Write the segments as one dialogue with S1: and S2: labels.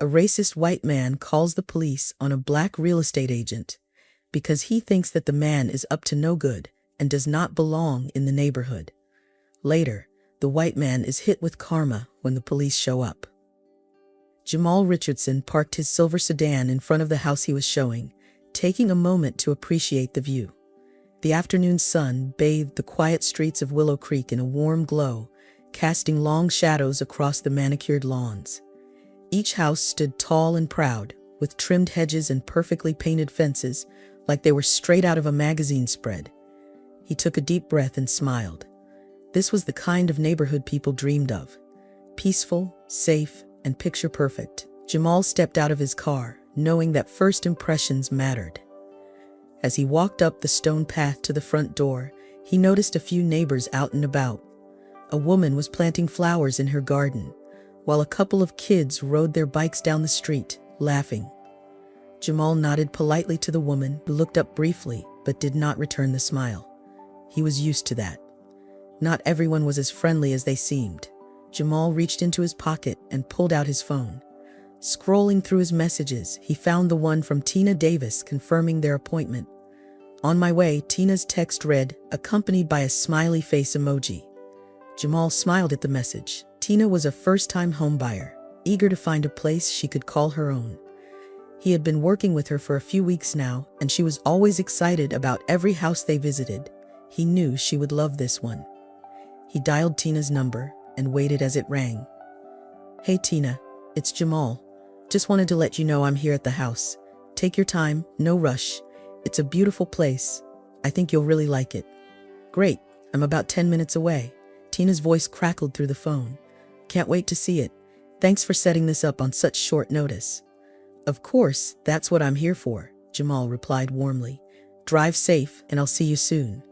S1: A racist white man calls the police on a black real estate agent because he thinks that the man is up to no good and does not belong in the neighborhood. Later, the white man is hit with karma when the police show up. Jamal Richardson parked his silver sedan in front of the house he was showing, taking a moment to appreciate the view. The afternoon sun bathed the quiet streets of Willow Creek in a warm glow, casting long shadows across the manicured lawns. Each house stood tall and proud, with trimmed hedges and perfectly painted fences, like they were straight out of a magazine spread. He took a deep breath and smiled. This was the kind of neighborhood people dreamed of. Peaceful, safe, and picture-perfect. Jamal stepped out of his car, knowing that first impressions mattered. As he walked up the stone path to the front door, he noticed a few neighbors out and about. A woman was planting flowers in her garden, while a couple of kids rode their bikes down the street, laughing. Jamal nodded politely to the woman, who looked up briefly but did not return the smile. He was used to that. Not everyone was as friendly as they seemed. Jamal reached into his pocket and pulled out his phone. Scrolling through his messages, he found the one from Tina Davis confirming their appointment. "On my way," Tina's text read, accompanied by a smiley face emoji. Jamal smiled at the message. Tina was a first-time homebuyer, eager to find a place she could call her own. He had been working with her for a few weeks now, and she was always excited about every house they visited. He knew she would love this one. He dialed Tina's number and waited as it rang. "Hey Tina, it's Jamal. Just wanted to let you know I'm here at the house. Take your time, no rush. It's a beautiful place. I think you'll really like it." "Great, I'm about 10 minutes away." Tina's voice crackled through the phone. "Can't wait to see it. Thanks for setting this up on such short notice." "Of course, that's what I'm here for," Jamal replied warmly. "Drive safe, and I'll see you soon."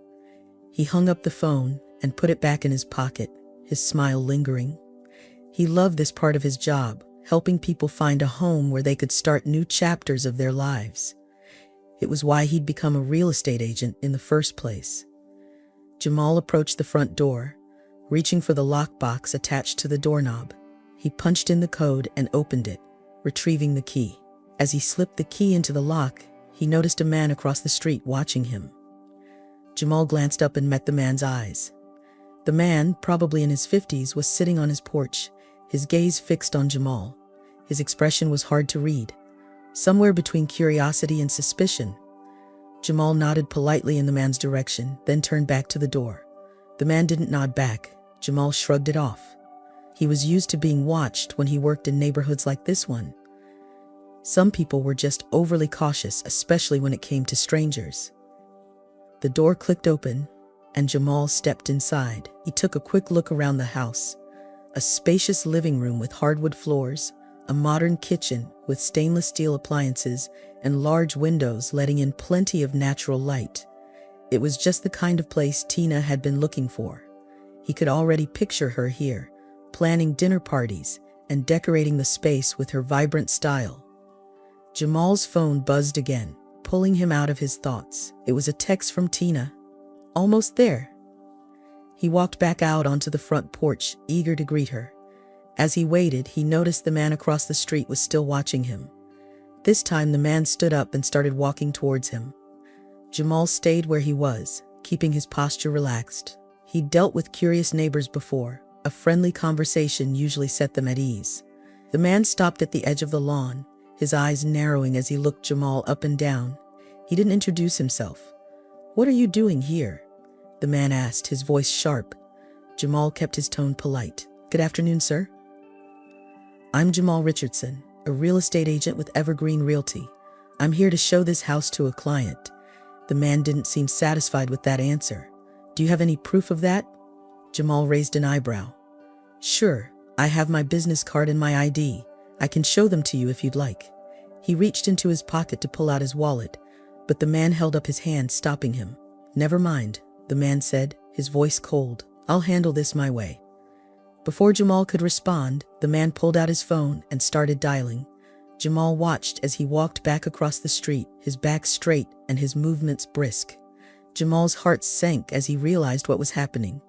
S1: He hung up the phone and put it back in his pocket, his smile lingering. He loved this part of his job, helping people find a home where they could start new chapters of their lives. It was why he'd become a real estate agent in the first place. Jamal approached the front door, reaching for the lockbox attached to the doorknob. He punched in the code and opened it, retrieving the key. As he slipped the key into the lock, he noticed a man across the street watching him. Jamal glanced up and met the man's eyes. The man, probably in his 50s, was sitting on his porch, his gaze fixed on Jamal. His expression was hard to read, somewhere between curiosity and suspicion. Jamal nodded politely in the man's direction, then turned back to the door. The man didn't nod back. Jamal shrugged it off. He was used to being watched when he worked in neighborhoods like this one. Some people were just overly cautious, especially when it came to strangers. The door clicked open, and Jamal stepped inside. He took a quick look around the house. A spacious living room with hardwood floors, a modern kitchen with stainless steel appliances, and large windows letting in plenty of natural light. It was just the kind of place Tina had been looking for. He could already picture her here, planning dinner parties and decorating the space with her vibrant style. Jamal's phone buzzed again, pulling him out of his thoughts. It was a text from Tina. "Almost there." He walked back out onto the front porch, eager to greet her. As he waited, he noticed the man across the street was still watching him. This time, the man stood up and started walking towards him. Jamal stayed where he was, keeping his posture relaxed. He'd dealt with curious neighbors before. A friendly conversation usually set them at ease. The man stopped at the edge of the lawn, his eyes narrowing as he looked Jamal up and down. He didn't introduce himself. "What are you doing here?" the man asked, his voice sharp. Jamal kept his tone polite. "Good afternoon, sir. I'm Jamal Richardson, a real estate agent with Evergreen Realty. I'm here to show this house to a client." The man didn't seem satisfied with that answer. "Do you have any proof of that?" Jamal raised an eyebrow. "Sure, I have my business card and my ID. I can show them to you if you'd like." He reached into his pocket to pull out his wallet, but the man held up his hand, stopping him. "Never mind," the man said, his voice cold. "I'll handle this my way." Before Jamal could respond, the man pulled out his phone and started dialing. Jamal watched as he walked back across the street, his back straight and his movements brisk. Jamal's heart sank as he realized what was happening.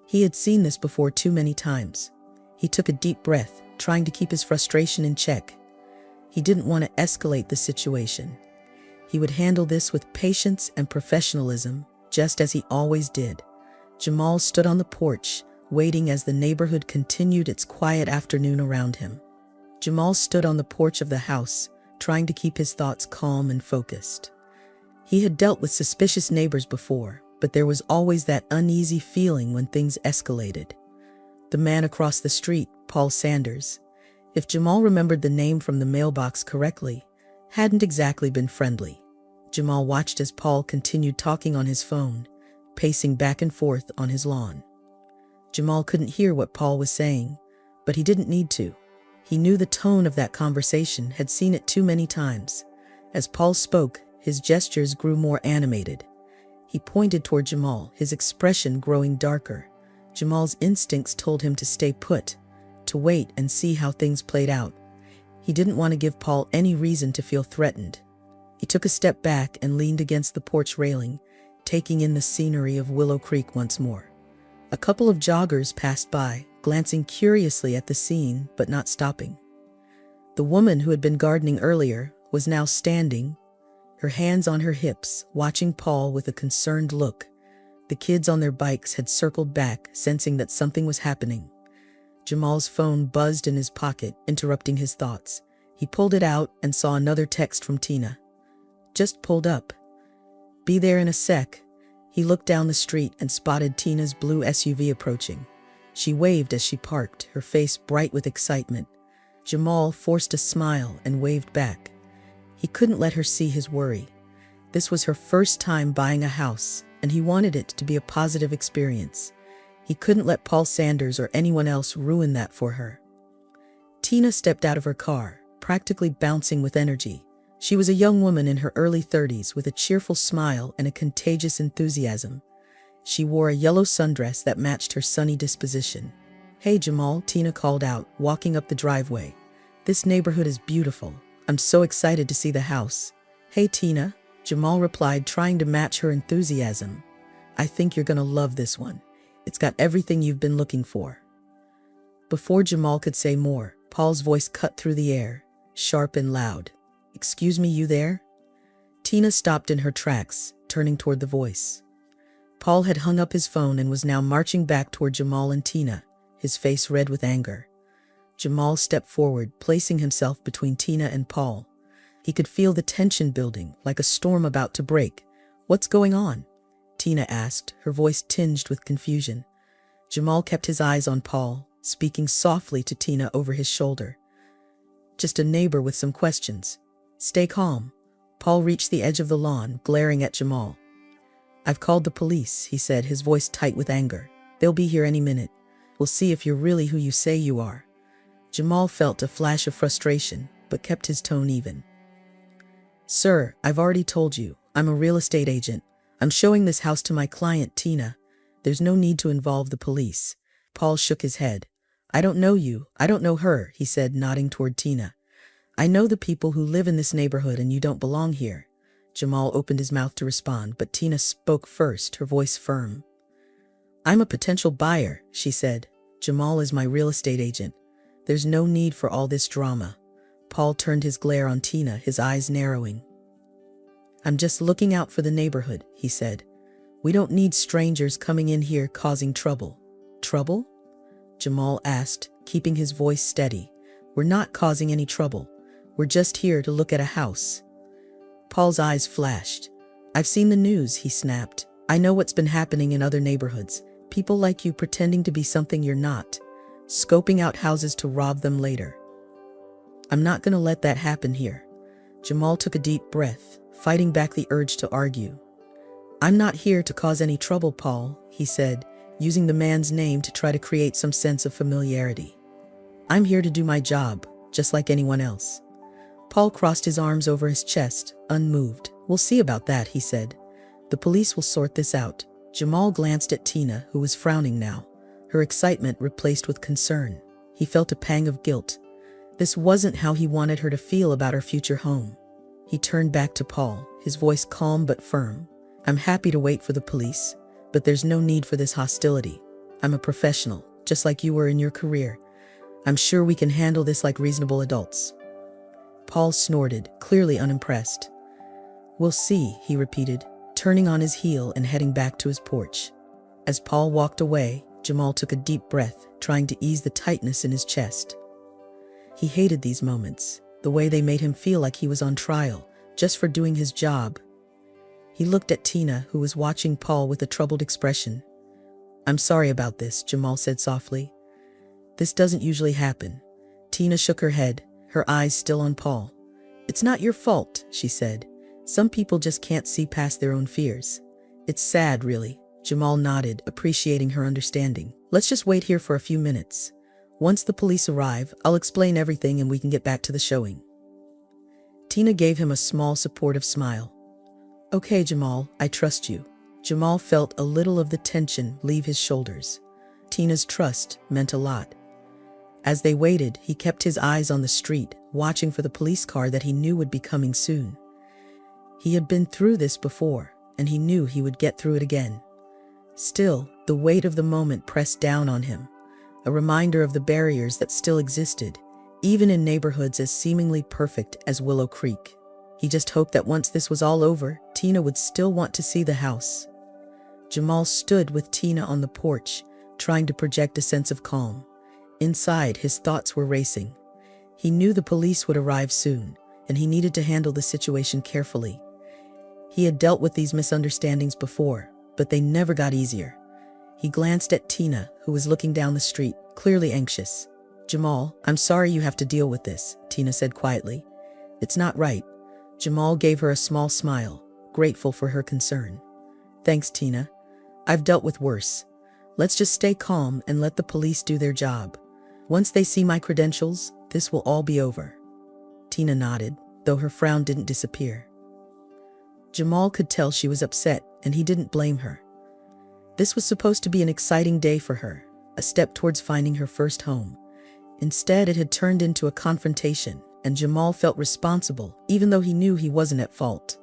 S1: He had seen this before too many times. He took a deep breath, trying to keep his frustration in check. He didn't want to escalate the situation. He would handle this with patience and professionalism, just as he always did. Jamal stood on the porch, waiting as the neighborhood continued its quiet afternoon around him. Jamal stood on the porch of the house, trying to keep his thoughts calm and focused. He had dealt with suspicious neighbors before, but there was always that uneasy feeling when things escalated. The man across the street, Paul Sanders, if Jamal remembered the name from the mailbox correctly, hadn't exactly been friendly. Jamal watched as Paul continued talking on his phone, pacing back and forth on his lawn. Jamal couldn't hear what Paul was saying, but he didn't need to. He knew the tone of that conversation, had seen it too many times. As Paul spoke, his gestures grew more animated. He pointed toward Jamal, his expression growing darker. Jamal's instincts told him to stay put, to wait and see how things played out. He didn't want to give Paul any reason to feel threatened. He took a step back and leaned against the porch railing, taking in the scenery of Willow Creek once more. A couple of joggers passed by, glancing curiously at the scene but not stopping. The woman who had been gardening earlier was now standing, her hands on her hips, watching Paul with a concerned look. The kids on their bikes had circled back, sensing that something was happening. Jamal's phone buzzed in his pocket, interrupting his thoughts. He pulled it out and saw another text from Tina. Just pulled up. Be there in a sec. He looked down the street and spotted Tina's blue SUV approaching. She waved as she parked, her face bright with excitement. Jamal forced a smile and waved back. He couldn't let her see his worry. This was her first time buying a house, and he wanted it to be a positive experience. He couldn't let Paul Sanders or anyone else ruin that for her. Tina stepped out of her car, practically bouncing with energy. She was a young woman in her early 30s with a cheerful smile and a contagious enthusiasm. She wore a yellow sundress that matched her sunny disposition. Hey Jamal, Tina called out, walking up the driveway. This neighborhood is beautiful. I'm so excited to see the house. Hey Tina, Jamal replied, trying to match her enthusiasm. I think you're gonna love this one. It's got everything you've been looking for. Before Jamal could say more, Paul's voice cut through the air, sharp and loud. Excuse me, you there? Tina stopped in her tracks, turning toward the voice. Paul had hung up his phone and was now marching back toward Jamal and Tina, his face red with anger. Jamal stepped forward, placing himself between Tina and Paul. He could feel the tension building, like a storm about to break. What's going on? Tina asked, her voice tinged with confusion. Jamal kept his eyes on Paul, speaking softly to Tina over his shoulder. Just a neighbor with some questions. Stay calm. Paul reached the edge of the lawn, glaring at Jamal. I've called the police, he said, his voice tight with anger. They'll be here any minute. We'll see if you're really who you say you are. Jamal felt a flash of frustration, but kept his tone even. Sir, I've already told you, I'm a real estate agent. I'm showing this house to my client, Tina. There's no need to involve the police. Paul shook his head. I don't know you, I don't know her, he said, nodding toward Tina. I know the people who live in this neighborhood and you don't belong here. Jamal opened his mouth to respond, but Tina spoke first, her voice firm. I'm a potential buyer, she said. Jamal is my real estate agent. There's no need for all this drama. Paul turned his glare on Tina, his eyes narrowing. I'm just looking out for the neighborhood, he said. We don't need strangers coming in here causing trouble. Trouble? Jamal asked, keeping his voice steady. We're not causing any trouble. We're just here to look at a house. Paul's eyes flashed. I've seen the news, he snapped. I know what's been happening in other neighborhoods. People like you pretending to be something you're not. Scoping out houses to rob them later. I'm not gonna let that happen here. Jamal took a deep breath, fighting back the urge to argue. I'm not here to cause any trouble, Paul, he said, using the man's name to try to create some sense of familiarity. I'm here to do my job, just like anyone else. Paul crossed his arms over his chest, unmoved. We'll see about that, he said. The police will sort this out. Jamal glanced at Tina, who was frowning now, her excitement replaced with concern. He felt a pang of guilt. This wasn't how he wanted her to feel about her future home. He turned back to Paul, his voice calm but firm. I'm happy to wait for the police, but there's no need for this hostility. I'm a professional, just like you were in your career. I'm sure we can handle this like reasonable adults. Paul snorted, clearly unimpressed. "We'll see," he repeated, turning on his heel and heading back to his porch. As Paul walked away, Jamal took a deep breath, trying to ease the tightness in his chest. He hated these moments, the way they made him feel like he was on trial, just for doing his job. He looked at Tina, who was watching Paul with a troubled expression. "I'm sorry about this," Jamal said softly. "This doesn't usually happen." Tina shook her head, her eyes still on Paul. "It's not your fault," she said. "Some people just can't see past their own fears." "It's sad, really." Jamal nodded, appreciating her understanding. "Let's just wait here for a few minutes. Once the police arrive, I'll explain everything and we can get back to the showing." Tina gave him a small, supportive smile. "Okay, Jamal, I trust you." Jamal felt a little of the tension leave his shoulders. Tina's trust meant a lot. As they waited, he kept his eyes on the street, watching for the police car that he knew would be coming soon. He had been through this before, and he knew he would get through it again. Still, the weight of the moment pressed down on him, a reminder of the barriers that still existed, even in neighborhoods as seemingly perfect as Willow Creek. He just hoped that once this was all over, Tina would still want to see the house. Jamal stood with Tina on the porch, trying to project a sense of calm. Inside, his thoughts were racing. He knew the police would arrive soon, and he needed to handle the situation carefully. He had dealt with these misunderstandings before, but they never got easier. He glanced at Tina, who was looking down the street, clearly anxious. "Jamal, I'm sorry you have to deal with this," Tina said quietly. "It's not right." Jamal gave her a small smile, grateful for her concern. "Thanks, Tina. I've dealt with worse. Let's just stay calm and let the police do their job. Once they see my credentials, this will all be over." Tina nodded, though her frown didn't disappear. Jamal could tell she was upset, and he didn't blame her. This was supposed to be an exciting day for her, a step towards finding her first home. Instead, it had turned into a confrontation, and Jamal felt responsible, even though he knew he wasn't at fault.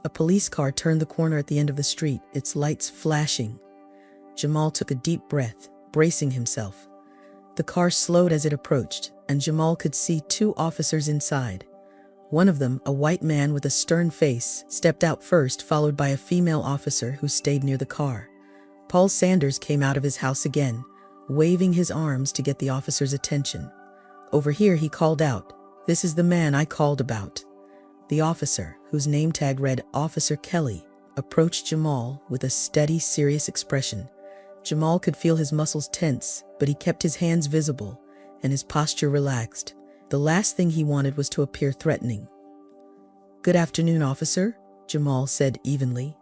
S1: A police car turned the corner at the end of the street, its lights flashing. Jamal took a deep breath, bracing himself. The car slowed as it approached, and Jamal could see two officers inside. One of them, a white man with a stern face, stepped out first, followed by a female officer who stayed near the car. Paul Sanders came out of his house again, waving his arms to get the officer's attention. "Over here," he called out. "This is the man I called about." The officer, whose name tag read Officer Kelly, approached Jamal with a steady, serious expression. Jamal could feel his muscles tense, but he kept his hands visible, and his posture relaxed. The last thing he wanted was to appear threatening. "Good afternoon, officer," Jamal said evenly.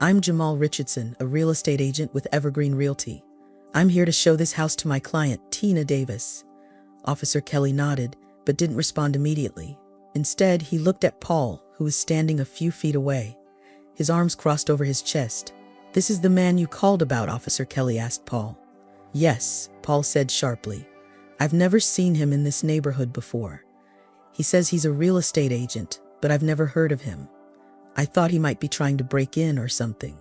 S1: "I'm Jamal Richardson, a real estate agent with Evergreen Realty. I'm here to show this house to my client, Tina Davis." Officer Kelly nodded, but didn't respond immediately. Instead, he looked at Paul, who was standing a few feet away. His arms crossed over his chest. "This is the man you called about?" Officer Kelly asked Paul. "Yes," Paul said sharply. "I've never seen him in this neighborhood before. He says he's a real estate agent, but I've never heard of him. I thought he might be trying to break in or something."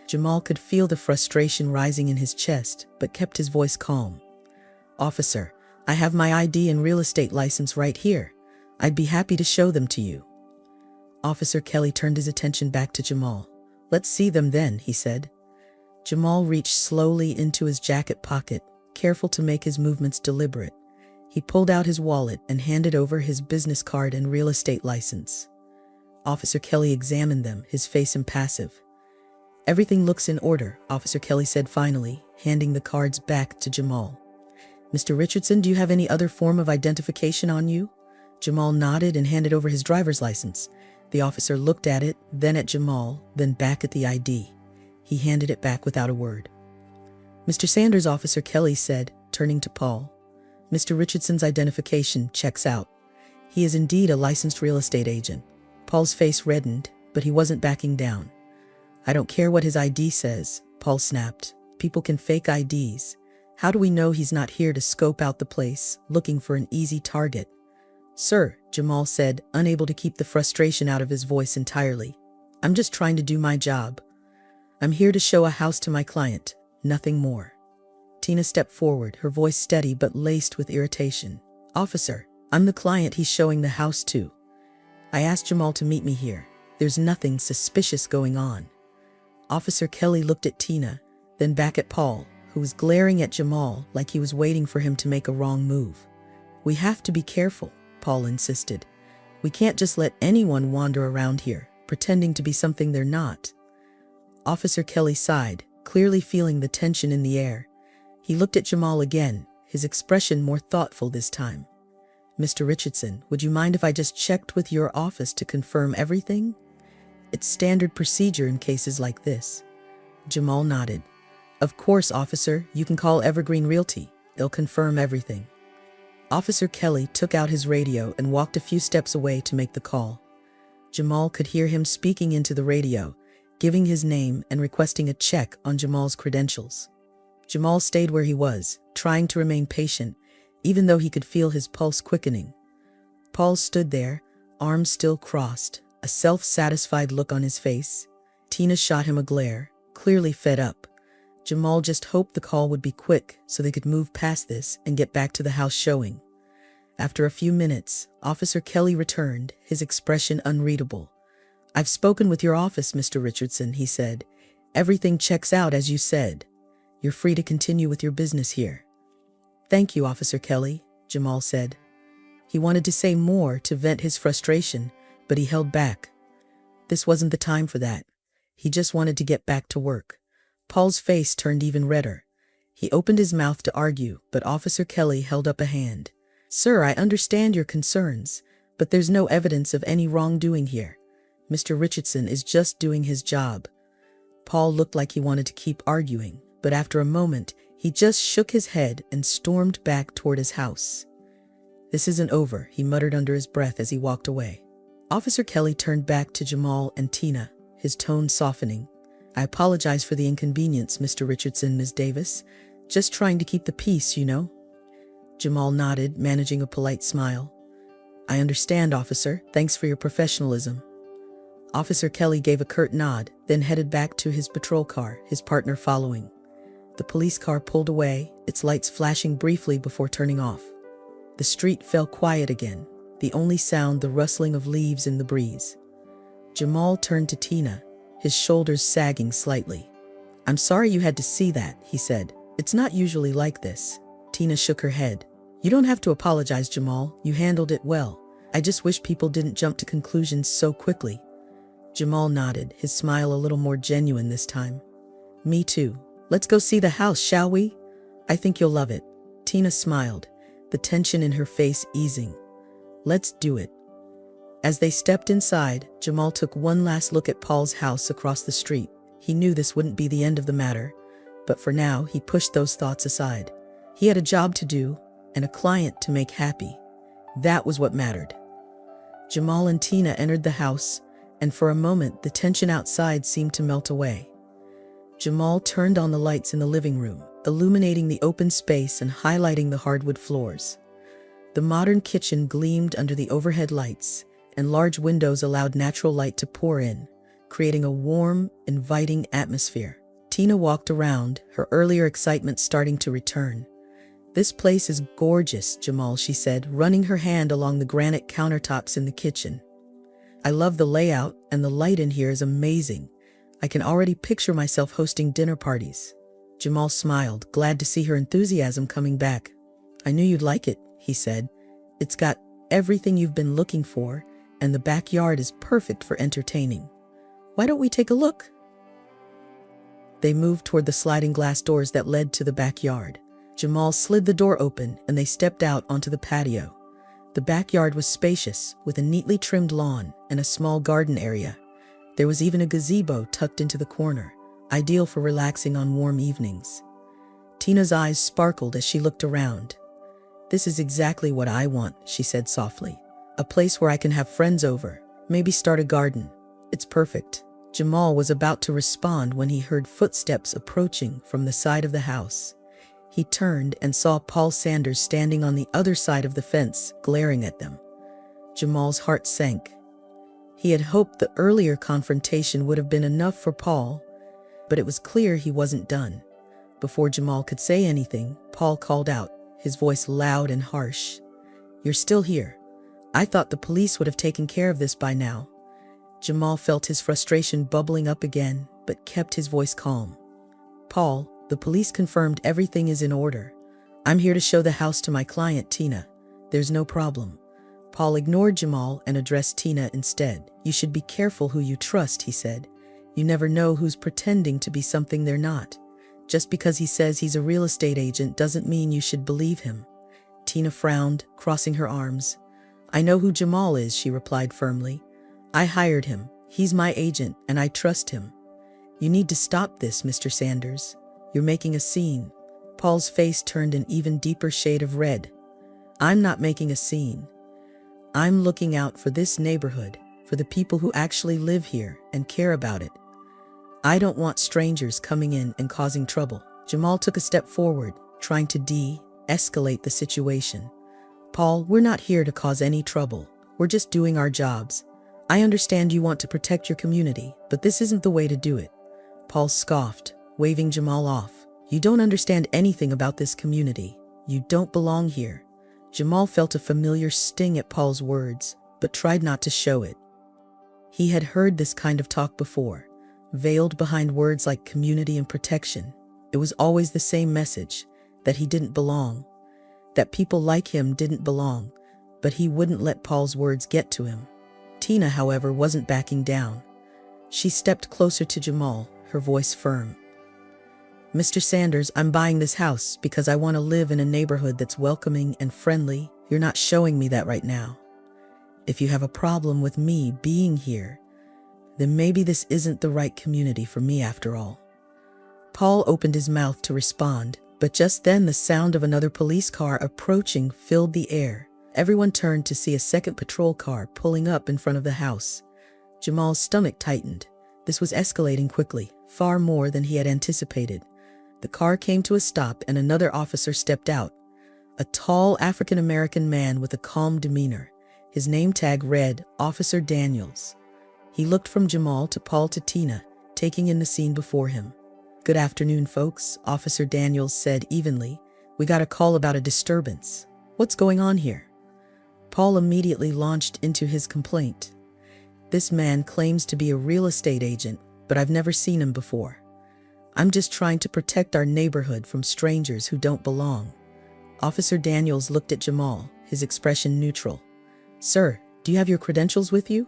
S1: Jamal could feel the frustration rising in his chest, but kept his voice calm. "Officer, I have my ID and real estate license right here. I'd be happy to show them to you." Officer Kelly turned his attention back to Jamal. "Let's see them then," he said. Jamal reached slowly into his jacket pocket, careful to make his movements deliberate. He pulled out his wallet and handed over his business card and real estate license. Officer Kelly examined them, his face impassive. "Everything looks in order," Officer Kelly said finally, handing the cards back to Jamal. "Mr. Richardson, do you have any other form of identification on you?" Jamal nodded and handed over his driver's license. The officer looked at it, then at Jamal, then back at the ID. He handed it back without a word. "Mr. Sanders," Officer Kelly said, turning to Paul. "Mr. Richardson's identification checks out. He is indeed a licensed real estate agent." Paul's face reddened, but he wasn't backing down. "I don't care what his ID says," Paul snapped. "People can fake IDs. How do we know he's not here to scope out the place, looking for an easy target?" "Sir," Jamal said, unable to keep the frustration out of his voice entirely, "I'm just trying to do my job. I'm here to show a house to my client, nothing more." Tina stepped forward, her voice steady but laced with irritation. "Officer, I'm the client he's showing the house to. I asked Jamal to meet me here. There's nothing suspicious going on. Officer Kelly looked at Tina, then back at Paul, who was glaring at Jamal like he was waiting for him to make a wrong move. We have to be careful, Paul insisted. We can't just let anyone wander around here, pretending to be something they're not. Officer Kelly sighed, clearly feeling the tension in the air. He looked at Jamal again, his expression more thoughtful this time. Mr. Richardson, would you mind if I just checked with your office to confirm everything? It's standard procedure in cases like this. Jamal nodded. Of course, officer, you can call Evergreen Realty. They'll confirm everything. Officer Kelly took out his radio and walked a few steps away to make the call. Jamal could hear him speaking into the radio, giving his name and requesting a check on Jamal's credentials. Jamal stayed where he was, trying to remain patient, even though he could feel his pulse quickening. Paul stood there, arms still crossed, a self-satisfied look on his face. Tina shot him a glare, clearly fed up. Jamal just hoped the call would be quick so they could move past this and get back to the house showing. After a few minutes, Officer Kelly returned, his expression unreadable. I've spoken with your office, Mr. Richardson, he said. Everything checks out as you said. You're free to continue with your business here. Thank you, Officer Kelly, Jamal said. He wanted to say more to vent his frustration, but he held back. This wasn't the time for that. He just wanted to get back to work. Paul's face turned even redder. He opened his mouth to argue, but Officer Kelly held up a hand. Sir, I understand your concerns, but there's no evidence of any wrongdoing here. Mr. Richardson is just doing his job. Paul looked like he wanted to keep arguing, but after a moment, he just shook his head and stormed back toward his house. This isn't over, he muttered under his breath as he walked away. Officer Kelly turned back to Jamal and Tina, his tone softening. I apologize for the inconvenience, Mr. Richardson, Ms. Davis. Just trying to keep the peace, you know. Jamal nodded, managing a polite smile. I understand, officer. Thanks for your professionalism. Officer Kelly gave a curt nod, then headed back to his patrol car, his partner following. The police car pulled away, its lights flashing briefly before turning off. The street fell quiet again, the only sound the rustling of leaves in the breeze. Jamal turned to Tina, his shoulders sagging slightly. I'm sorry you had to see that, he said. It's not usually like this. Tina shook her head. You don't have to apologize, Jamal. You handled it well. I just wish people didn't jump to conclusions so quickly. Jamal nodded, his smile a little more genuine this time. Me too. Let's go see the house, shall we? I think you'll love it. Tina smiled, the tension in her face easing. Let's do it. As they stepped inside, Jamal took one last look at Paul's house across the street. He knew this wouldn't be the end of the matter, but for now he pushed those thoughts aside. He had a job to do and a client to make happy. That was what mattered. Jamal and Tina entered the house, and for a moment the tension outside seemed to melt away. Jamal turned on the lights in the living room, illuminating the open space and highlighting the hardwood floors. The modern kitchen gleamed under the overhead lights, and large windows allowed natural light to pour in, creating a warm, inviting atmosphere. Tina walked around, her earlier excitement starting to return. This place is gorgeous, Jamal, she said, running her hand along the granite countertops in the kitchen. I love the layout, and the light in here is amazing. I can already picture myself hosting dinner parties. Jamal smiled, glad to see her enthusiasm coming back. I knew you'd like it, he said. It's got everything you've been looking for, and the backyard is perfect for entertaining. Why don't we take a look? They moved toward the sliding glass doors that led to the backyard. Jamal slid the door open, and they stepped out onto the patio. The backyard was spacious, with a neatly trimmed lawn and a small garden area. There was even a gazebo tucked into the corner, ideal for relaxing on warm evenings. Tina's eyes sparkled as she looked around. This is exactly what I want, she said softly. A place where I can have friends over, maybe start a garden. It's perfect. Jamal was about to respond when he heard footsteps approaching from the side of the house. He turned and saw Paul Sanders standing on the other side of the fence, glaring at them. Jamal's heart sank. He had hoped the earlier confrontation would have been enough for Paul, but it was clear he wasn't done. Before Jamal could say anything, Paul called out, his voice loud and harsh. You're still here. I thought the police would have taken care of this by now. Jamal felt his frustration bubbling up again, but kept his voice calm. Paul, the police confirmed everything is in order. I'm here to show the house to my client, Tina. There's no problem. Paul ignored Jamal and addressed Tina instead. You should be careful who you trust, he said. You never know who's pretending to be something they're not. Just because he says he's a real estate agent doesn't mean you should believe him. Tina frowned, crossing her arms. I know who Jamal is, she replied firmly. I hired him. He's my agent, and I trust him. You need to stop this, Mr. Sanders. You're making a scene. Paul's face turned an even deeper shade of red. I'm not making a scene. I'm looking out for this neighborhood, for the people who actually live here and care about it. I don't want strangers coming in and causing trouble. Jamal took a step forward, trying to de-escalate the situation. Paul, we're not here to cause any trouble. We're just doing our jobs. I understand you want to protect your community, but this isn't the way to do it. Paul scoffed, waving Jamal off. You don't understand anything about this community. You don't belong here. Jamal felt a familiar sting at Paul's words, but tried not to show it. He had heard this kind of talk before, veiled behind words like community and protection. It was always the same message, that he didn't belong, that people like him didn't belong, but he wouldn't let Paul's words get to him. Tina, however, wasn't backing down. She stepped closer to Jamal, her voice firm. Mr. Sanders, I'm buying this house because I want to live in a neighborhood that's welcoming and friendly. You're not showing me that right now. If you have a problem with me being here, then maybe this isn't the right community for me after all. Paul opened his mouth to respond, but just then the sound of another police car approaching filled the air. Everyone turned to see a second patrol car pulling up in front of the house. Jamal's stomach tightened. This was escalating quickly, far more than he had anticipated. The car came to a stop and another officer stepped out. A tall African-American man with a calm demeanor. His name tag read, Officer Daniels. He looked from Jamal to Paul to Tina, taking in the scene before him. Good afternoon, folks, Officer Daniels said evenly. We got a call about a disturbance. What's going on here? Paul immediately launched into his complaint. This man claims to be a real estate agent, but I've never seen him before. I'm just trying to protect our neighborhood from strangers who don't belong. Officer Daniels looked at Jamal, his expression neutral. Sir, do you have your credentials with you?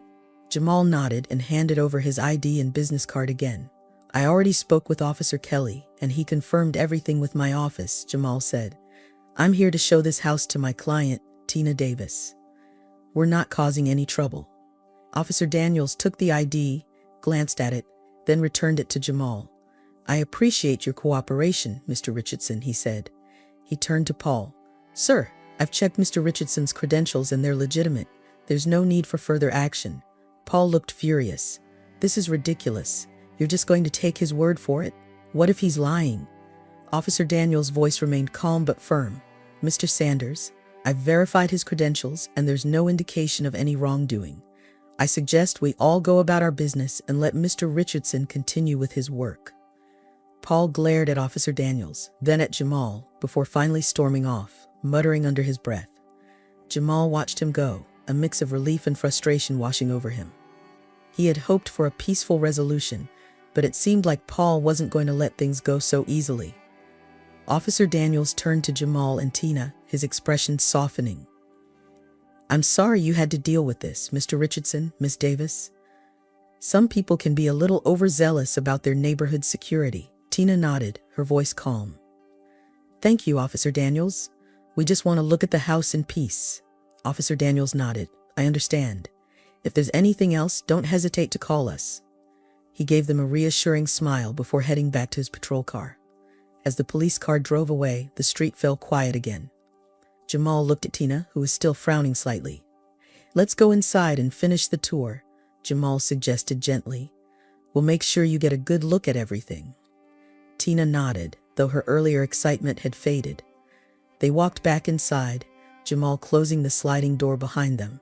S1: Jamal nodded and handed over his ID and business card again. I already spoke with Officer Kelly, and he confirmed everything with my office, Jamal said. I'm here to show this house to my client, Tina Davis. We're not causing any trouble. Officer Daniels took the ID, glanced at it, then returned it to Jamal. I appreciate your cooperation, Mr. Richardson, he said. He turned to Paul. Sir, I've checked Mr. Richardson's credentials and they're legitimate. There's no need for further action. Paul looked furious. This is ridiculous. You're just going to take his word for it? What if he's lying? Officer Daniels' voice remained calm but firm. Mr. Sanders, I've verified his credentials and there's no indication of any wrongdoing. I suggest we all go about our business and let Mr. Richardson continue with his work. Paul glared at Officer Daniels, then at Jamal, before finally storming off, muttering under his breath. Jamal watched him go, a mix of relief and frustration washing over him. He had hoped for a peaceful resolution, but it seemed like Paul wasn't going to let things go so easily. Officer Daniels turned to Jamal and Tina, his expression softening. I'm sorry you had to deal with this, Mr. Richardson, Miss Davis. Some people can be a little overzealous about their neighborhood security. Tina nodded, her voice calm. Thank you, Officer Daniels. We just want to look at the house in peace. Officer Daniels nodded. I understand. If there's anything else, don't hesitate to call us. He gave them a reassuring smile before heading back to his patrol car. As the police car drove away, the street fell quiet again. Jamal looked at Tina, who was still frowning slightly. Let's go inside and finish the tour, Jamal suggested gently. We'll make sure you get a good look at everything. Tina nodded, though her earlier excitement had faded. They walked back inside, Jamal closing the sliding door behind them.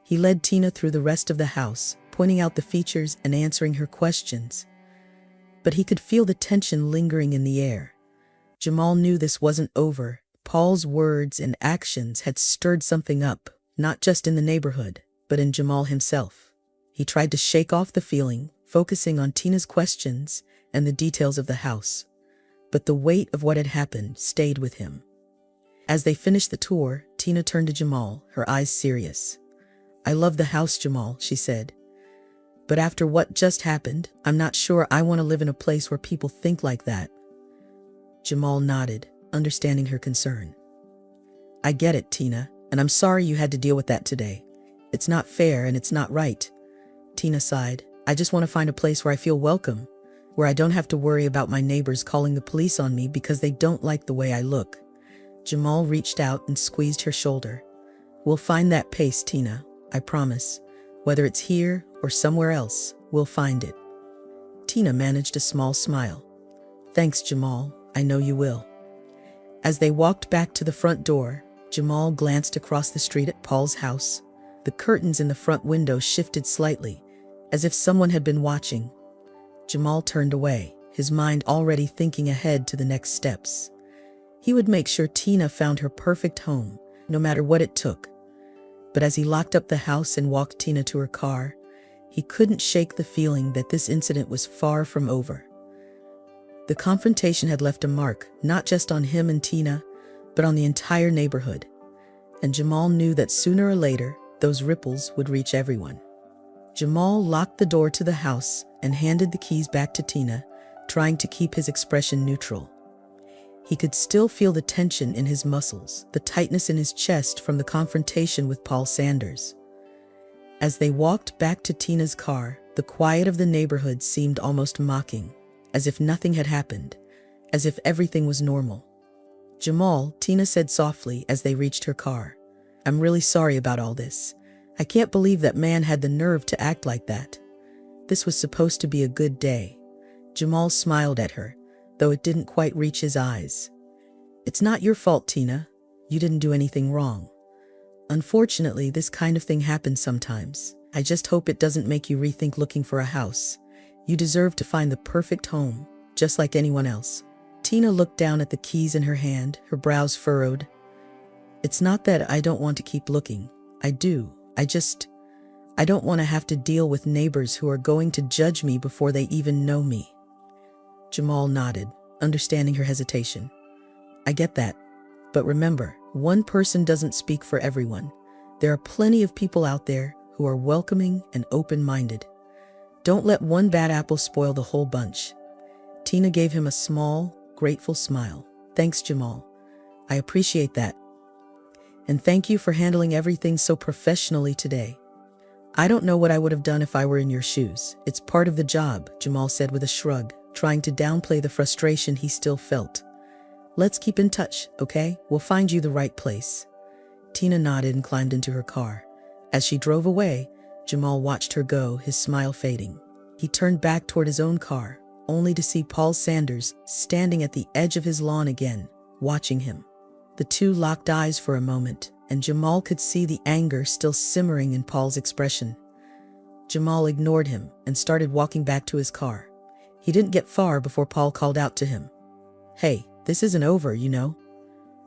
S1: He led Tina through the rest of the house, pointing out the features and answering her questions. But he could feel the tension lingering in the air. Jamal knew this wasn't over, Paul's words and actions had stirred something up, not just in the neighborhood, but in Jamal himself. He tried to shake off the feeling, focusing on Tina's questions and the details of the house. But the weight of what had happened stayed with him. As they finished the tour, Tina turned to Jamal, her eyes serious. "I love the house, Jamal," she said. "But after what just happened, I'm not sure I want to live in a place where people think like that." Jamal nodded, understanding her concern. "I get it, Tina, and I'm sorry you had to deal with that today. It's not fair and it's not right." Tina sighed. "I just want to find a place where I feel welcome, where I don't have to worry about my neighbors calling the police on me because they don't like the way I look." Jamal reached out and squeezed her shoulder. "We'll find that pace, Tina, I promise. Whether it's here or somewhere else, we'll find it." Tina managed a small smile. "Thanks, Jamal. I know you will." As they walked back to the front door, Jamal glanced across the street at Paul's house. The curtains in the front window shifted slightly, as if someone had been watching. Jamal turned away, his mind already thinking ahead to the next steps. He would make sure Tina found her perfect home, no matter what it took. But as he locked up the house and walked Tina to her car, he couldn't shake the feeling that this incident was far from over. The confrontation had left a mark, not just on him and Tina, but on the entire neighborhood. And Jamal knew that sooner or later, those ripples would reach everyone. Jamal locked the door to the house and handed the keys back to Tina, trying to keep his expression neutral. He could still feel the tension in his muscles, the tightness in his chest from the confrontation with Paul Sanders. As they walked back to Tina's car, the quiet of the neighborhood seemed almost mocking, as if nothing had happened, as if everything was normal. "Jamal," Tina said softly as they reached her car, "I'm really sorry about all this. I can't believe that man had the nerve to act like that. This was supposed to be a good day." Jamal smiled at her, though it didn't quite reach his eyes. "It's not your fault, Tina. You didn't do anything wrong. Unfortunately, this kind of thing happens sometimes. I just hope it doesn't make you rethink looking for a house. You deserve to find the perfect home, just like anyone else." Tina looked down at the keys in her hand, her brows furrowed. "It's not that I don't want to keep looking. I do. I don't want to have to deal with neighbors who are going to judge me before they even know me." Jamal nodded, understanding her hesitation. "I get that. But remember, one person doesn't speak for everyone. There are plenty of people out there who are welcoming and open-minded. Don't let one bad apple spoil the whole bunch." Tina gave him a small, grateful smile. "Thanks, Jamal. I appreciate that. And thank you for handling everything so professionally today. I don't know what I would have done if I were in your shoes. It's part of the job," Jamal said with a shrug, trying to downplay the frustration he still felt. "Let's keep in touch, okay? We'll find you the right place." Tina nodded and climbed into her car. As she drove away, Jamal watched her go, his smile fading. He turned back toward his own car, only to see Paul Sanders standing at the edge of his lawn again, watching him. The two locked eyes for a moment, and Jamal could see the anger still simmering in Paul's expression. Jamal ignored him and started walking back to his car. He didn't get far before Paul called out to him. "Hey, this isn't over, you know.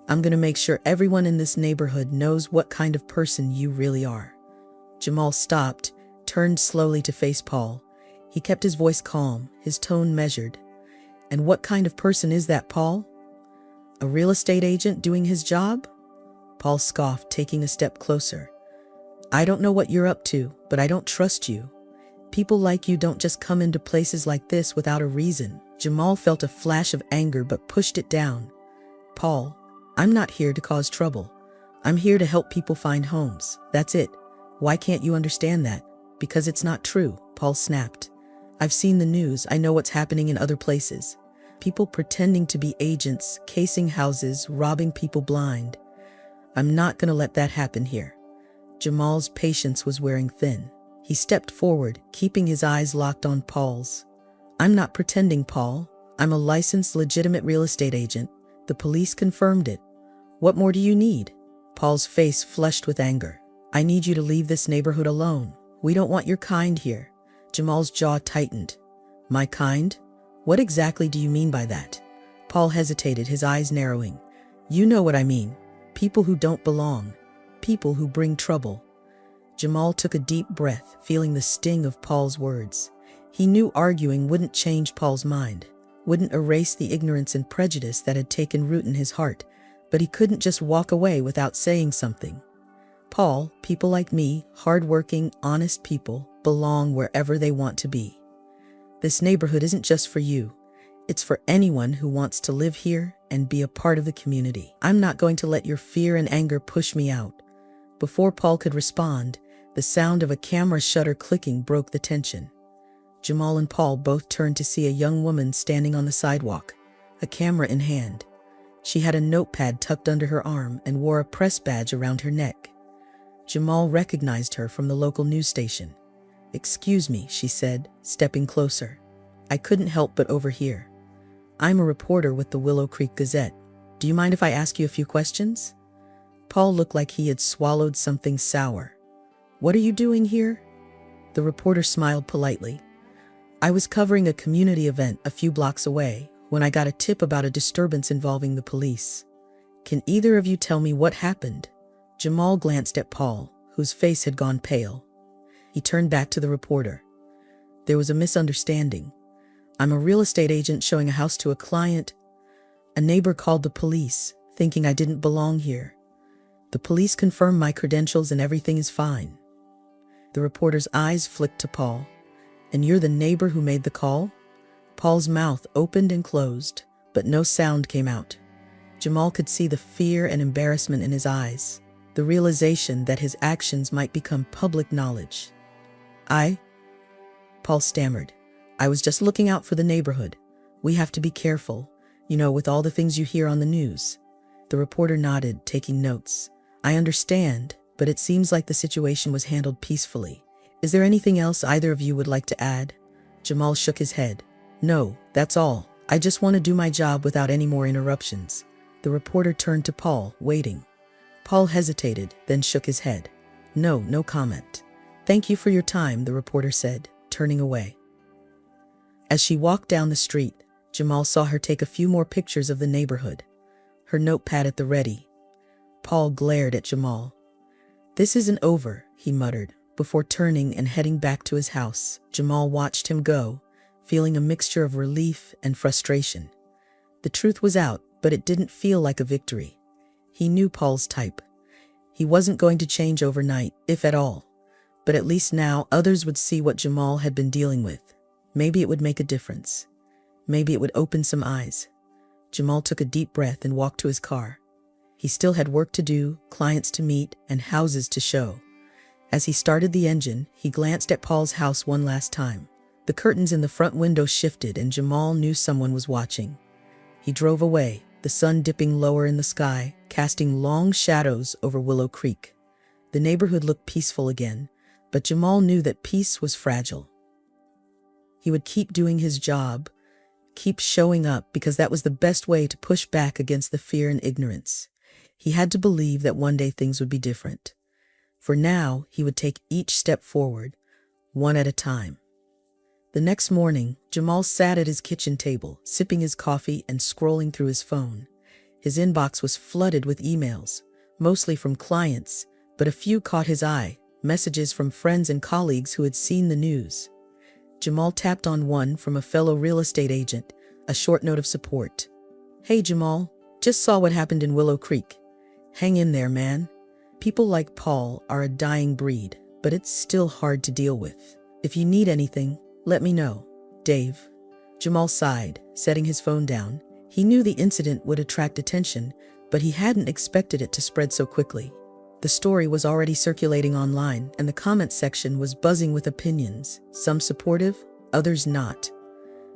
S1: I'm going to make sure everyone in this neighborhood knows what kind of person you really are." Jamal stopped, turned slowly to face Paul. He kept his voice calm, his tone measured. "And what kind of person is that, Paul? A real estate agent doing his job?" Paul scoffed, taking a step closer. "I don't know what you're up to, but I don't trust you. People like you don't just come into places like this without a reason." Jamal felt a flash of anger but pushed it down. "Paul, I'm not here to cause trouble. I'm here to help people find homes. That's it. Why can't you understand that?" "Because it's not true," Paul snapped. "I've seen the news. I know what's happening in other places. People pretending to be agents, casing houses, robbing people blind. I'm not going to let that happen here." Jamal's patience was wearing thin. He stepped forward, keeping his eyes locked on Paul's. "I'm not pretending, Paul. I'm a licensed, legitimate real estate agent. The police confirmed it. What more do you need?" Paul's face flushed with anger. "I need you to leave this neighborhood alone. We don't want your kind here." Jamal's jaw tightened. "My kind? What exactly do you mean by that?" Paul hesitated, his eyes narrowing. You know what I mean. People who don't belong. People who bring trouble. Jamal took a deep breath, feeling the sting of Paul's words. He knew arguing wouldn't change Paul's mind, wouldn't erase the ignorance and prejudice that had taken root in his heart, but he couldn't just walk away without saying something. Paul, people like me, hardworking, honest people, belong wherever they want to be. This neighborhood isn't just for you. It's for anyone who wants to live here and be a part of the community. I'm not going to let your fear and anger push me out. Before Paul could respond, the sound of a camera shutter clicking broke the tension. Jamal and Paul both turned to see a young woman standing on the sidewalk, a camera in hand. She had a notepad tucked under her arm and wore a press badge around her neck. Jamal recognized her from the local news station. "Excuse me," she said, stepping closer. "I couldn't help but overhear. I'm a reporter with the Willow Creek Gazette. Do you mind if I ask you a few questions?" Paul looked like he had swallowed something sour. "What are you doing here?" The reporter smiled politely. "I was covering a community event a few blocks away when I got a tip about a disturbance involving the police. Can either of you tell me what happened?" Jamal glanced at Paul, whose face had gone pale. He turned back to the reporter. "There was a misunderstanding. I'm a real estate agent showing a house to a client. A neighbor called the police, thinking I didn't belong here. The police confirmed my credentials and everything is fine." The reporter's eyes flicked to Paul. "And you're the neighbor who made the call?" Paul's mouth opened and closed, but no sound came out. Jamal could see the fear and embarrassment in his eyes, the realization that his actions might become public knowledge. Paul stammered. "I was just looking out for the neighborhood. We have to be careful, with all the things you hear on the news." The reporter nodded, taking notes. "I understand, but it seems like the situation was handled peacefully. Is there anything else either of you would like to add?" Jamal shook his head. "No, that's all. I just want to do my job without any more interruptions." The reporter turned to Paul, waiting. Paul hesitated, then shook his head. No comment." "Thank you for your time," the reporter said, turning away. As she walked down the street, Jamal saw her take a few more pictures of the neighborhood, her notepad at the ready. Paul glared at Jamal. "This isn't over," he muttered, before turning and heading back to his house. Jamal watched him go, feeling a mixture of relief and frustration. The truth was out, but it didn't feel like a victory. He knew Paul's type. He wasn't going to change overnight, if at all. But at least now others would see what Jamal had been dealing with. Maybe it would make a difference. Maybe it would open some eyes. Jamal took a deep breath and walked to his car. He still had work to do, clients to meet, and houses to show. As he started the engine, he glanced at Paul's house one last time. The curtains in the front window shifted and Jamal knew someone was watching. He drove away, the sun dipping lower in the sky, casting long shadows over Willow Creek. The neighborhood looked peaceful again, but Jamal knew that peace was fragile. He would keep doing his job, keep showing up, because that was the best way to push back against the fear and ignorance. He had to believe that one day things would be different. For now, he would take each step forward, one at a time. The next morning, Jamal sat at his kitchen table, sipping his coffee and scrolling through his phone. His inbox was flooded with emails, mostly from clients, but a few caught his eye, messages from friends and colleagues who had seen the news. Jamal tapped on one from a fellow real estate agent, a short note of support. "Hey Jamal, just saw what happened in Willow Creek. Hang in there, man. People like Paul are a dying breed, but it's still hard to deal with. If you need anything, let me know. Dave." Jamal sighed, setting his phone down. He knew the incident would attract attention, but he hadn't expected it to spread so quickly. The story was already circulating online, and the comment section was buzzing with opinions, some supportive, others not.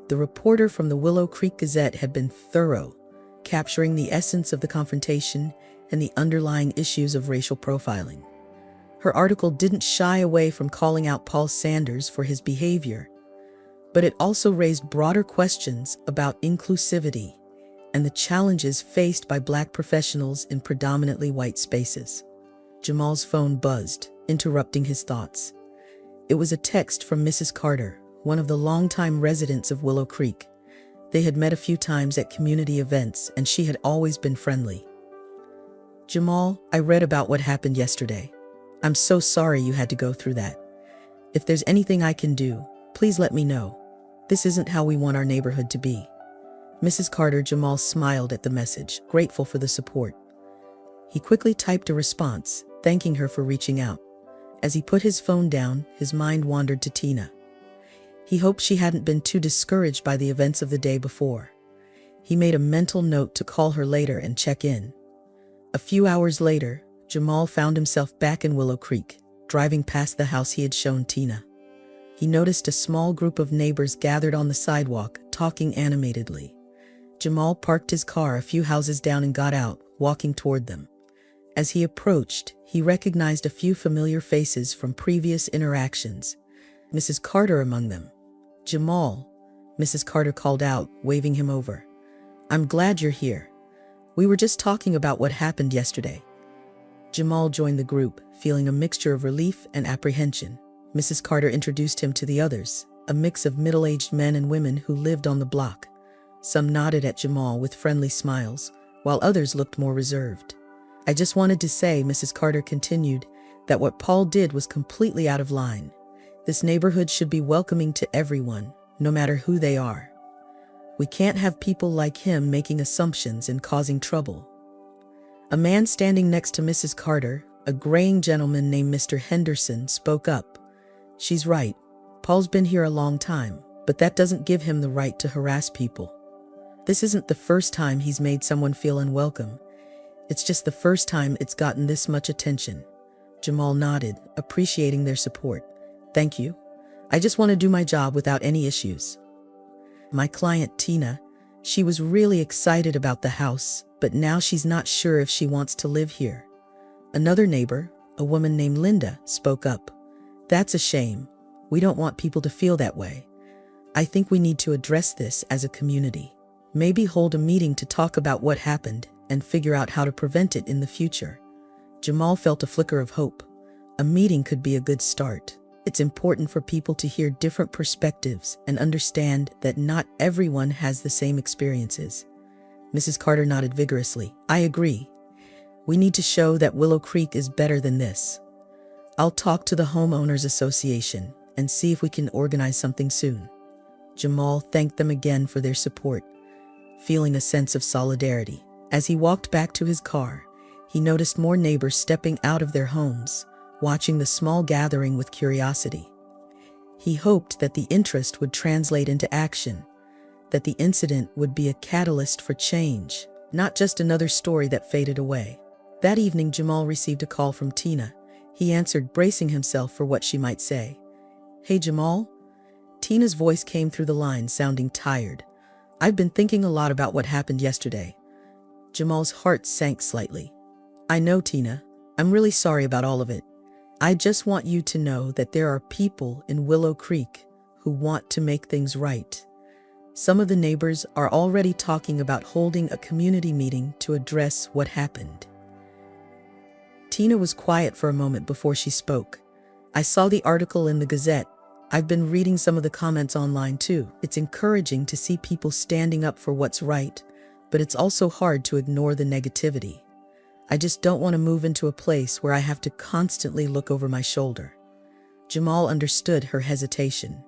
S1: The reporter from the Willow Creek Gazette had been thorough, capturing the essence of the confrontation and the underlying issues of racial profiling. Her article didn't shy away from calling out Paul Sanders for his behavior, but it also raised broader questions about inclusivity and the challenges faced by Black professionals in predominantly white spaces. Jamal's phone buzzed, interrupting his thoughts. It was a text from Mrs. Carter, one of the longtime residents of Willow Creek. They had met a few times at community events, and she had always been friendly. Jamal, I read about what happened yesterday. I'm so sorry you had to go through that. If there's anything I can do, please let me know. This isn't how we want our neighborhood to be. Mrs. Carter. Jamal smiled at the message, grateful for the support. He quickly typed a response, thanking her for reaching out. As he put his phone down, his mind wandered to Tina. He hoped she hadn't been too discouraged by the events of the day before. He made a mental note to call her later and check in. A few hours later, Jamal found himself back in Willow Creek, driving past the house he had shown Tina. He noticed a small group of neighbors gathered on the sidewalk, talking animatedly. Jamal parked his car a few houses down and got out, walking toward them. As he approached, he recognized a few familiar faces from previous interactions, Mrs. Carter among them. "Jamal," Mrs. Carter called out, waving him over. "I'm glad you're here. We were just talking about what happened yesterday." Jamal joined the group, feeling a mixture of relief and apprehension. Mrs. Carter introduced him to the others, a mix of middle-aged men and women who lived on the block. Some nodded at Jamal with friendly smiles, while others looked more reserved. "I just wanted to say," Mrs. Carter continued, "that what Paul did was completely out of line. This neighborhood should be welcoming to everyone, no matter who they are. We can't have people like him making assumptions and causing trouble." A man standing next to Mrs. Carter, a graying gentleman named Mr. Henderson, spoke up. "She's right. Paul's been here a long time, but that doesn't give him the right to harass people. This isn't the first time he's made someone feel unwelcome. It's just the first time it's gotten this much attention." Jamal nodded, appreciating their support. "Thank you. I just want to do my job without any issues." "My client, Tina, she was really excited about the house, but now she's not sure if she wants to live here." Another neighbor, a woman named Linda, spoke up. "That's a shame. We don't want people to feel that way. I think we need to address this as a community. Maybe hold a meeting to talk about what happened and figure out how to prevent it in the future." Jamal felt a flicker of hope. A meeting could be a good start. It's important for people to hear different perspectives and understand that not everyone has the same experiences. Mrs. Carter nodded vigorously. "I agree. We need to show that Willow Creek is better than this. I'll talk to the Homeowners Association and see if we can organize something soon." Jamal thanked them again for their support, feeling a sense of solidarity. As he walked back to his car, he noticed more neighbors stepping out of their homes, watching the small gathering with curiosity. He hoped that the interest would translate into action, that the incident would be a catalyst for change, not just another story that faded away. That evening, Jamal received a call from Tina. He answered, bracing himself for what she might say. "Hey, Jamal?" Tina's voice came through the line, sounding tired. "I've been thinking a lot about what happened yesterday." Jamal's heart sank slightly. "I know, Tina. I'm really sorry about all of it. I just want you to know that there are people in Willow Creek who want to make things right. Some of the neighbors are already talking about holding a community meeting to address what happened." Tina was quiet for a moment before she spoke. "I saw the article in the Gazette. I've been reading some of the comments online too. It's encouraging to see people standing up for what's right, but it's also hard to ignore the negativity. I just don't want to move into a place where I have to constantly look over my shoulder." Jamal understood her hesitation.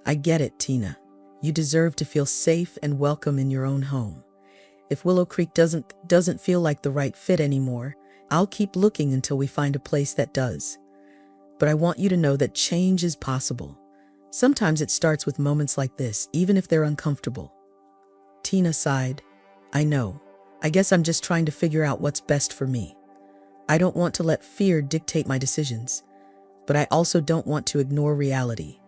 S1: "I get it, Tina. You deserve to feel safe and welcome in your own home. If Willow Creek doesn't feel like the right fit anymore, I'll keep looking until we find a place that does. But I want you to know that change is possible. Sometimes it starts with moments like this, even if they're uncomfortable." Tina sighed. "I know. I guess I'm just trying to figure out what's best for me. I don't want to let fear dictate my decisions, but I also don't want to ignore reality."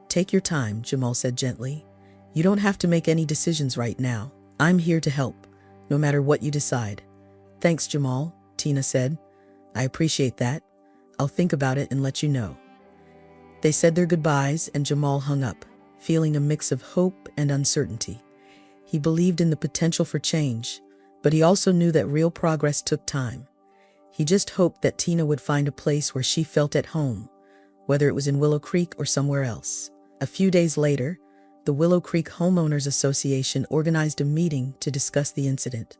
S1: "Take your time," Jamal said gently. "You don't have to make any decisions right now. I'm here to help, no matter what you decide." "Thanks, Jamal," Tina said. "I appreciate that. I'll think about it and let you know." They said their goodbyes and Jamal hung up, feeling a mix of hope and uncertainty. He believed in the potential for change, but he also knew that real progress took time. He just hoped that Tina would find a place where she felt at home, whether it was in Willow Creek or somewhere else. A few days later, the Willow Creek Homeowners Association organized a meeting to discuss the incident.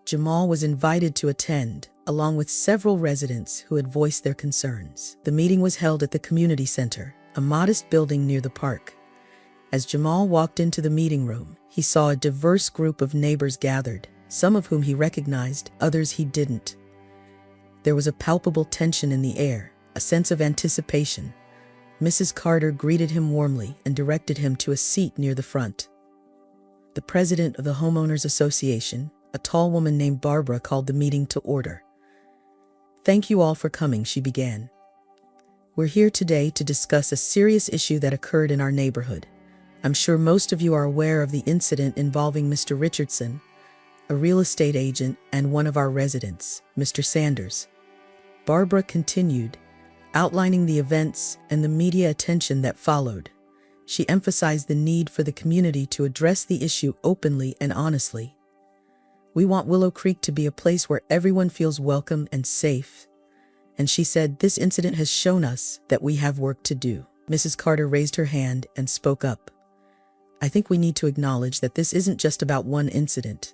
S1: Jamal was invited to attend, along with several residents who had voiced their concerns. The meeting was held at the community center, a modest building near the park. As Jamal walked into the meeting room, he saw a diverse group of neighbors gathered, some of whom he recognized, others he didn't. There was a palpable tension in the air, a sense of anticipation. Mrs. Carter greeted him warmly and directed him to a seat near the front. The president of the Homeowners Association, a tall woman named Barbara, called the meeting to order. "Thank you all for coming," she began. "We're here today to discuss a serious issue that occurred in our neighborhood. I'm sure most of you are aware of the incident involving Mr. Richardson, a real estate agent, and one of our residents, Mr. Sanders." Barbara continued, outlining the events and the media attention that followed. She emphasized the need for the community to address the issue openly and honestly. "We want Willow Creek to be a place where everyone feels welcome and safe." And she said, "This incident has shown us that we have work to do." Mrs. Carter raised her hand and spoke up. "I think we need to acknowledge that this isn't just about one incident.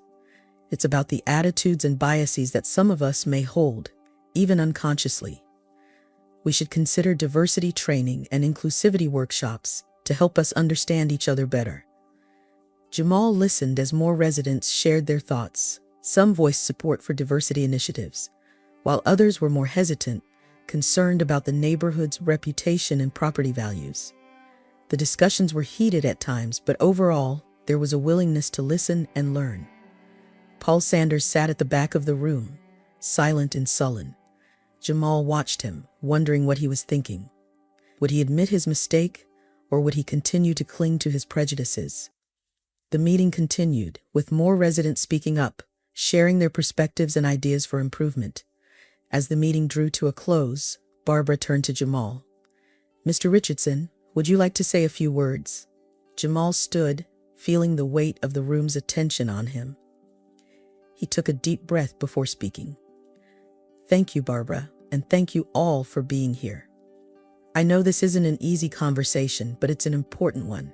S1: It's about the attitudes and biases that some of us may hold, even unconsciously. We should consider diversity training and inclusivity workshops to help us understand each other better." Jamal listened as more residents shared their thoughts. Some voiced support for diversity initiatives, while others were more hesitant, concerned about the neighborhood's reputation and property values. The discussions were heated at times, but overall, there was a willingness to listen and learn. Paul Sanders sat at the back of the room, silent and sullen. Jamal watched him, wondering what he was thinking. Would he admit his mistake, or would he continue to cling to his prejudices? The meeting continued, with more residents speaking up, sharing their perspectives and ideas for improvement. As the meeting drew to a close, Barbara turned to Jamal. "Mr. Richardson, would you like to say a few words?" Jamal stood, feeling the weight of the room's attention on him. He took a deep breath before speaking. "Thank you, Barbara, and thank you all for being here. I know this isn't an easy conversation, but it's an important one.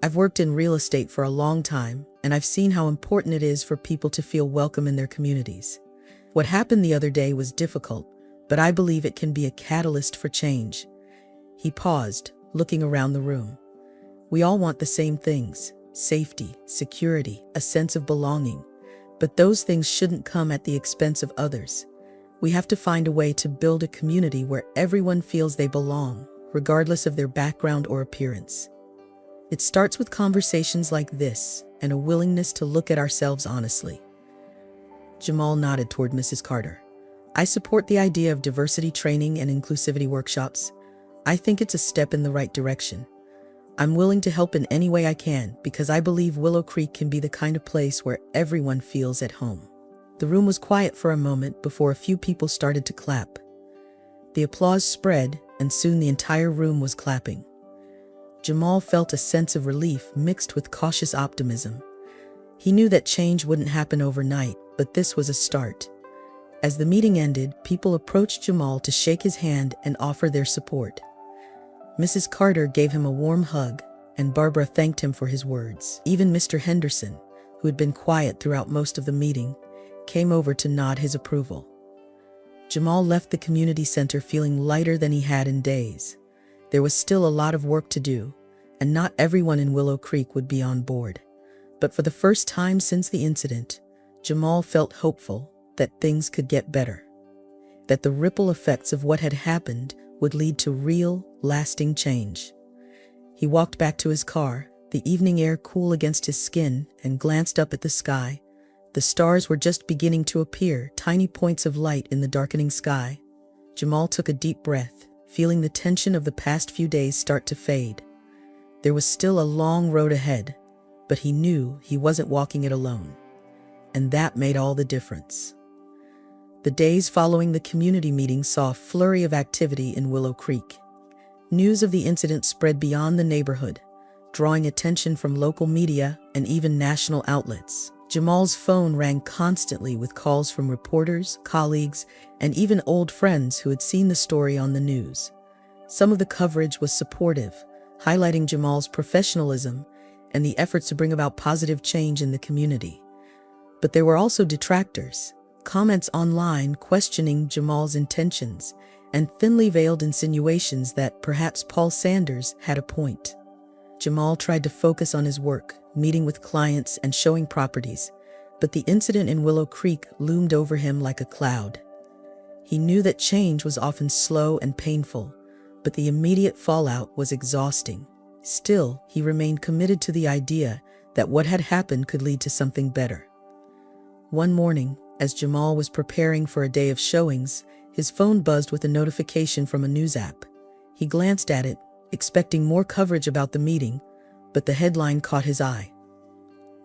S1: I've worked in real estate for a long time, and I've seen how important it is for people to feel welcome in their communities. What happened the other day was difficult, but I believe it can be a catalyst for change." He paused, looking around the room. "We all want the same things: safety, security, a sense of belonging. But those things shouldn't come at the expense of others. We have to find a way to build a community where everyone feels they belong, regardless of their background or appearance. It starts with conversations like this and a willingness to look at ourselves honestly." Jamal nodded toward Mrs. Carter. "I support the idea of diversity training and inclusivity workshops. I think it's a step in the right direction. I'm willing to help in any way I can because I believe Willow Creek can be the kind of place where everyone feels at home." The room was quiet for a moment before a few people started to clap. The applause spread, and soon the entire room was clapping. Jamal felt a sense of relief mixed with cautious optimism. He knew that change wouldn't happen overnight, but this was a start. As the meeting ended, people approached Jamal to shake his hand and offer their support. Mrs. Carter gave him a warm hug, and Barbara thanked him for his words. Even Mr. Henderson, who had been quiet throughout most of the meeting, came over to nod his approval. Jamal left the community center feeling lighter than he had in days. There was still a lot of work to do, and not everyone in Willow Creek would be on board. But for the first time since the incident, Jamal felt hopeful that things could get better, that the ripple effects of what had happened would lead to real, lasting change. He walked back to his car, the evening air cool against his skin, and glanced up at the sky. The stars were just beginning to appear, tiny points of light in the darkening sky. Jamal took a deep breath, feeling the tension of the past few days start to fade. There was still a long road ahead, but he knew he wasn't walking it alone. And that made all the difference. The days following the community meeting saw a flurry of activity in Willow Creek. News of the incident spread beyond the neighborhood, drawing attention from local media and even national outlets. Jamal's phone rang constantly with calls from reporters, colleagues, and even old friends who had seen the story on the news. Some of the coverage was supportive, highlighting Jamal's professionalism and the efforts to bring about positive change in the community. But there were also detractors, comments online questioning Jamal's intentions, and thinly veiled insinuations that perhaps Paul Sanders had a point. Jamal tried to focus on his work, meeting with clients and showing properties, but the incident in Willow Creek loomed over him like a cloud. He knew that change was often slow and painful, but the immediate fallout was exhausting. Still, he remained committed to the idea that what had happened could lead to something better. One morning, as Jamal was preparing for a day of showings, his phone buzzed with a notification from a news app. He glanced at it, expecting more coverage about the meeting, but the headline caught his eye.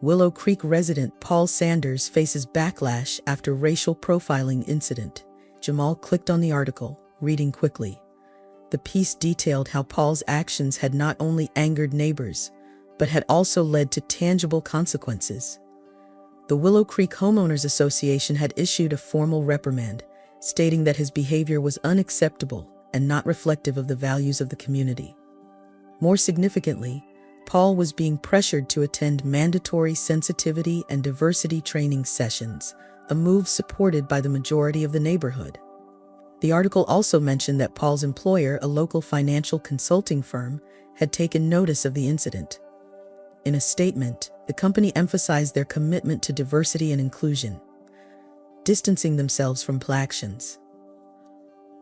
S1: Willow Creek resident Paul Sanders faces backlash after racial profiling incident. Jamal clicked on the article, reading quickly. The piece detailed how Paul's actions had not only angered neighbors, but had also led to tangible consequences. The Willow Creek Homeowners Association had issued a formal reprimand, stating that his behavior was unacceptable and not reflective of the values of the community. More significantly, Paul was being pressured to attend mandatory sensitivity and diversity training sessions, a move supported by the majority of the neighborhood. The article also mentioned that Paul's employer, a local financial consulting firm, had taken notice of the incident. In a statement, the company emphasized their commitment to diversity and inclusion, distancing themselves from actions.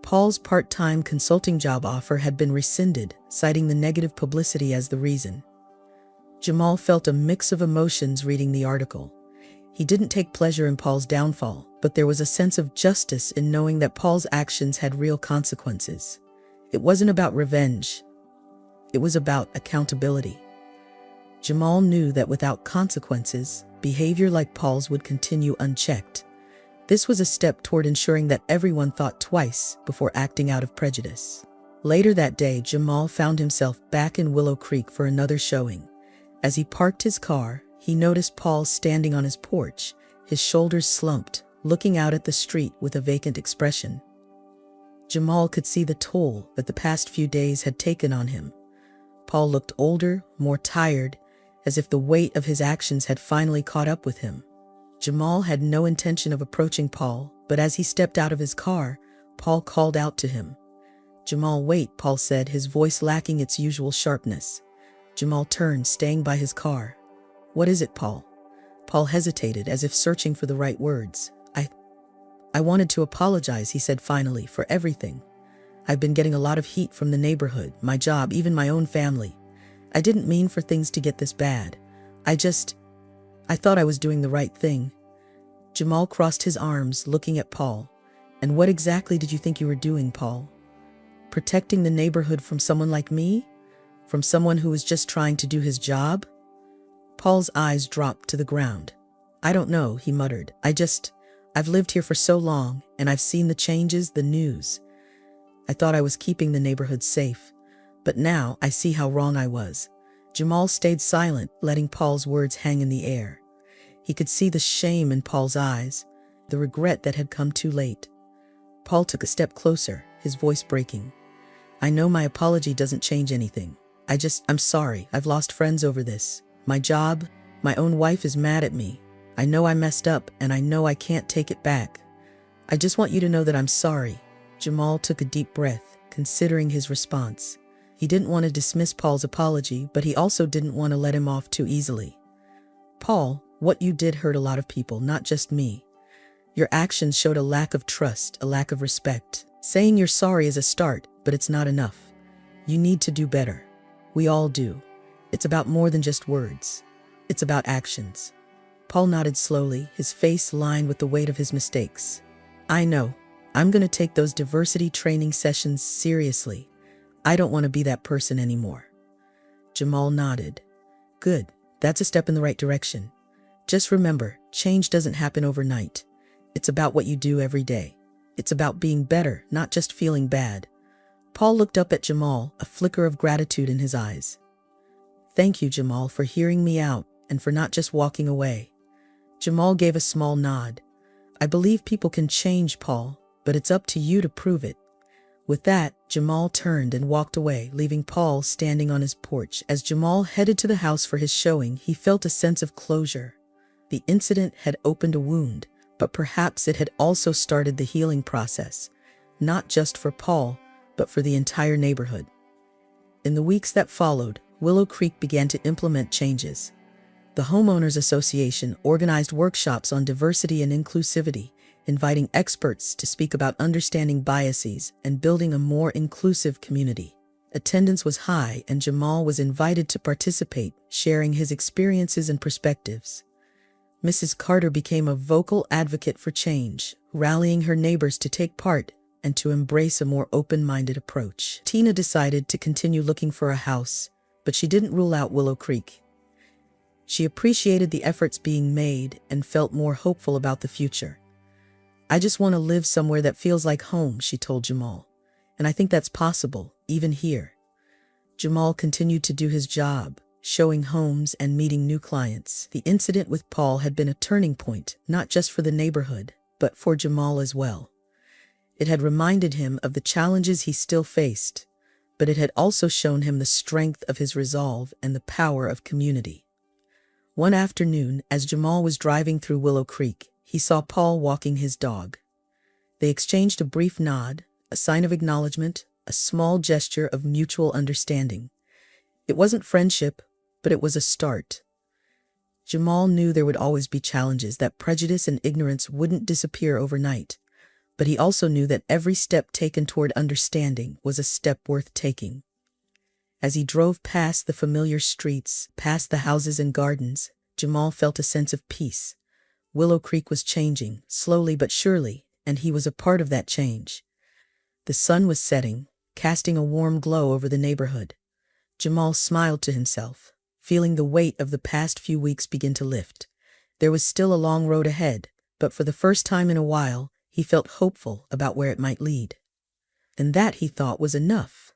S1: Paul's part-time consulting job offer had been rescinded, citing the negative publicity as the reason. Jamal felt a mix of emotions reading the article. He didn't take pleasure in Paul's downfall, but there was a sense of justice in knowing that Paul's actions had real consequences. It wasn't about revenge. It was about accountability. Jamal knew that without consequences, behavior like Paul's would continue unchecked. This was a step toward ensuring that everyone thought twice before acting out of prejudice. Later that day, Jamal found himself back in Willow Creek for another showing. As he parked his car, he noticed Paul standing on his porch, his shoulders slumped, looking out at the street with a vacant expression. Jamal could see the toll that the past few days had taken on him. Paul looked older, more tired, as if the weight of his actions had finally caught up with him. Jamal had no intention of approaching Paul, but as he stepped out of his car, Paul called out to him. "Jamal, wait," Paul said, his voice lacking its usual sharpness. Jamal turned, staying by his car. "What is it, Paul?" Paul hesitated, as if searching for the right words. I wanted to apologize," he said finally, "for everything. I've been getting a lot of heat from the neighborhood, my job, even my own family. I didn't mean for things to get this bad. I thought I was doing the right thing." Jamal crossed his arms, looking at Paul. "And what exactly did you think you were doing, Paul? Protecting the neighborhood from someone like me? From someone who was just trying to do his job?" Paul's eyes dropped to the ground. "I don't know," he muttered. I've lived here for so long, and I've seen the changes, the news. I thought I was keeping the neighborhood safe, but now I see how wrong I was." Jamal stayed silent, letting Paul's words hang in the air. He could see the shame in Paul's eyes, the regret that had come too late. Paul took a step closer, his voice breaking. "I know my apology doesn't change anything. I'm sorry. I've lost friends over this. My job, my own wife is mad at me. I know I messed up, and I know I can't take it back. I just want you to know that I'm sorry." Jamal took a deep breath, considering his response. He didn't want to dismiss Paul's apology, but he also didn't want to let him off too easily. "Paul, what you did hurt a lot of people, not just me. Your actions showed a lack of trust, a lack of respect. Saying you're sorry is a start, but it's not enough. You need to do better. We all do. It's about more than just words. It's about actions." Paul nodded slowly, his face lined with the weight of his mistakes. "I know. I'm going to take those diversity training sessions seriously. I don't want to be that person anymore." Jamal nodded. "Good. That's a step in the right direction. Just remember, change doesn't happen overnight. It's about what you do every day. It's about being better, not just feeling bad." Paul looked up at Jamal, a flicker of gratitude in his eyes. "Thank you, Jamal, for hearing me out and for not just walking away." Jamal gave a small nod. "I believe people can change, Paul, but it's up to you to prove it." With that, Jamal turned and walked away, leaving Paul standing on his porch. As Jamal headed to the house for his showing, he felt a sense of closure. The incident had opened a wound, but perhaps it had also started the healing process, not just for Paul, but for the entire neighborhood. In the weeks that followed, Willow Creek began to implement changes. The Homeowners Association organized workshops on diversity and inclusivity, inviting experts to speak about understanding biases and building a more inclusive community. Attendance was high, and Jamal was invited to participate, sharing his experiences and perspectives. Mrs. Carter became a vocal advocate for change, rallying her neighbors to take part and to embrace a more open-minded approach. Tina decided to continue looking for a house, but she didn't rule out Willow Creek. She appreciated the efforts being made and felt more hopeful about the future. "I just want to live somewhere that feels like home," she told Jamal. "And I think that's possible, even here." Jamal continued to do his job, showing homes and meeting new clients. The incident with Paul had been a turning point, not just for the neighborhood, but for Jamal as well. It had reminded him of the challenges he still faced, but it had also shown him the strength of his resolve and the power of community. One afternoon, as Jamal was driving through Willow Creek, he saw Paul walking his dog. They exchanged a brief nod, a sign of acknowledgement, a small gesture of mutual understanding. It wasn't friendship, but it was a start. Jamal knew there would always be challenges, that prejudice and ignorance wouldn't disappear overnight, but he also knew that every step taken toward understanding was a step worth taking. As he drove past the familiar streets, past the houses and gardens, Jamal felt a sense of peace. Willow Creek was changing, slowly but surely, and he was a part of that change. The sun was setting, casting a warm glow over the neighborhood. Jamal smiled to himself, feeling the weight of the past few weeks begin to lift. There was still a long road ahead, but for the first time in a while, he felt hopeful about where it might lead. And that, he thought, was enough.